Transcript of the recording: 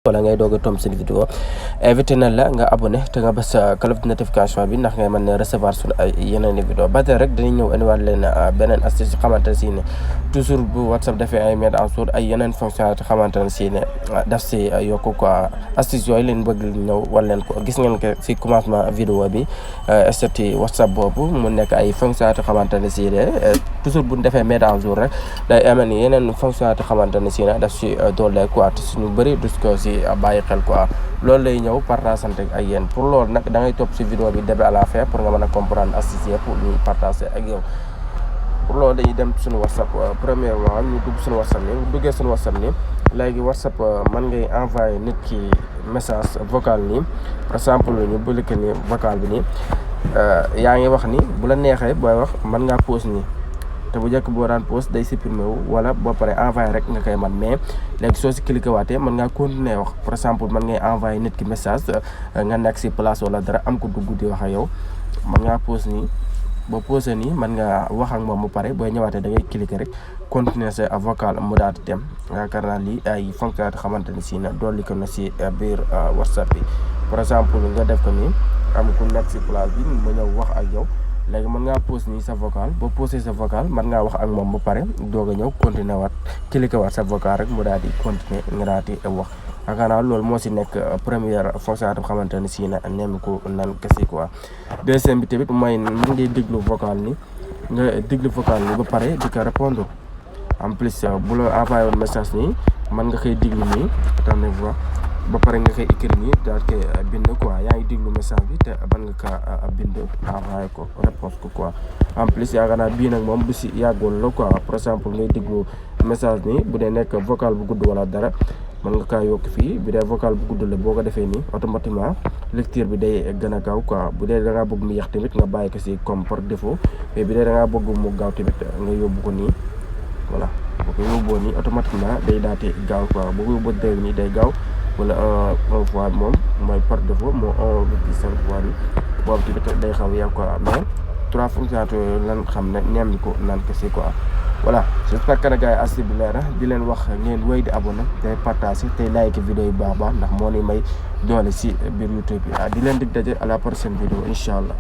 wala ngay doog a tomb seen vidéo invité na la nga abonné te nga bës cloche de notification bi ndax ngay mën a recevoir suñu ay yeneen vidéo ba tey rek dinañ ñëw indiwaat leen beneen astuce xamante ne si ne toujours bu WhatsApp defee ay mise à jour ay yeneen fonctionnalité xamante ne si ne daf si yokku quoi astuce yooyu leen bëgg ñëw wal leen ko gis ngeen ko si commencement vidéo bi statut WhatsApp boobu mu nekk ay fonctionnalité xamante ne si ne toujours bu ñu defee mise à jour rek day amal ni yeneen fonctionnalité xamante ne si ne daf si doole quoi te suñu bëri dus ko si bàyyi xel quoi loolu lay ñëw partageante ak yéen pour loolu nag da ngay topp si vidéo bi début à la fin pour nga mën a comprendre astuce yëpp ñuy partager ak yow pour loolu dañuy dem suñu WhatsApp premièrement ñu dugg suñu WhatsApp ni bu duggee suñu WhatsApp ni léegi WhatsApp mën ngay envoyer nit ki message vocal nii par exemple ñu bëlike ni vocal bi nii yaa ngi wax ni bu la neexee booy wax mën ngaa pause nii te bu njëkk boo daan pause day supprimer wu wala boo paree envoyé rek nga koy man mais léegi soo si cliqué waatee mën ngaa continuer wax par exemple mën ngay envoyé nit ki message nga nekk si place wala dara am ko dugg di wax ak yow mën ngaa pause nii boo posé nii mën nga wax ak moom mu pare booy ñëwaatee da ngay cliqué rek continuer sa vocal mu daal di dem yaakaar naa lii ay fonctionnalité xamante ni si na dolli ko na si biir WhatsApp bi par exemple nga def ko nii am ku nekk si place bi mu ñëw wax ak yow léegi mën ngaa pause nii sa vocal boo posé sa vocal mën ngaa wax ak moom ba pare doog a ñëw continuer waat cliquer waat sa vocal rek mu daal di continuer nga daal di wax yaakaar naa loolu moo si nekk première fonctionnalité bu xamante ne si na nemm ko nan kese quoi. deuxième bi tamit mooy mën ngay déglu vocal ni nga déglu vocal ni ba pare di ko répondre en plus bu la envoyé woon message nii mën nga koy déglu nii attendez voir ba pare nga koy écrire nii daal koy bind quoi yaa ngi déglu message bi te ban nga ka bind envoyé ko réponse ko quoi en plus yaakaar naa bii nag moom bu si yàggoon la quoi par exemple ngay déglu message nii bu dee nekk vocal bu gudd wala dara mën nga kaa yokk fii bu dee vocal bu gudd la boo ko defee nii automatiquement lecture bi day gën a gaaw quoi bu dee da ngaa bëgg mu yéex tamit nga bàyyi ko si comme par défaut mais bu dee da ngaa bëgg mu gaaw tamit nga yóbbu ko nii voilà boo ko yóbboo nii automatiquement day daate gaaw quoi boo ko yóbboo dégg nii day gaaw wala un fois moom mooy par défaut moo 1,5 fois bi boobu tamit day xaw yem quoi mais 3 fonctionnalités yooyu lan xam ne neem ko naan kese quoi voilà j'espère que gars yi astuce bi leer na di leen wax ngeen wéy di abonné tey partager tey like vidéo yu baax ndax moo ni may doole si biir YouTube bi di leen dig daje à la prochaine vidéo incha allah.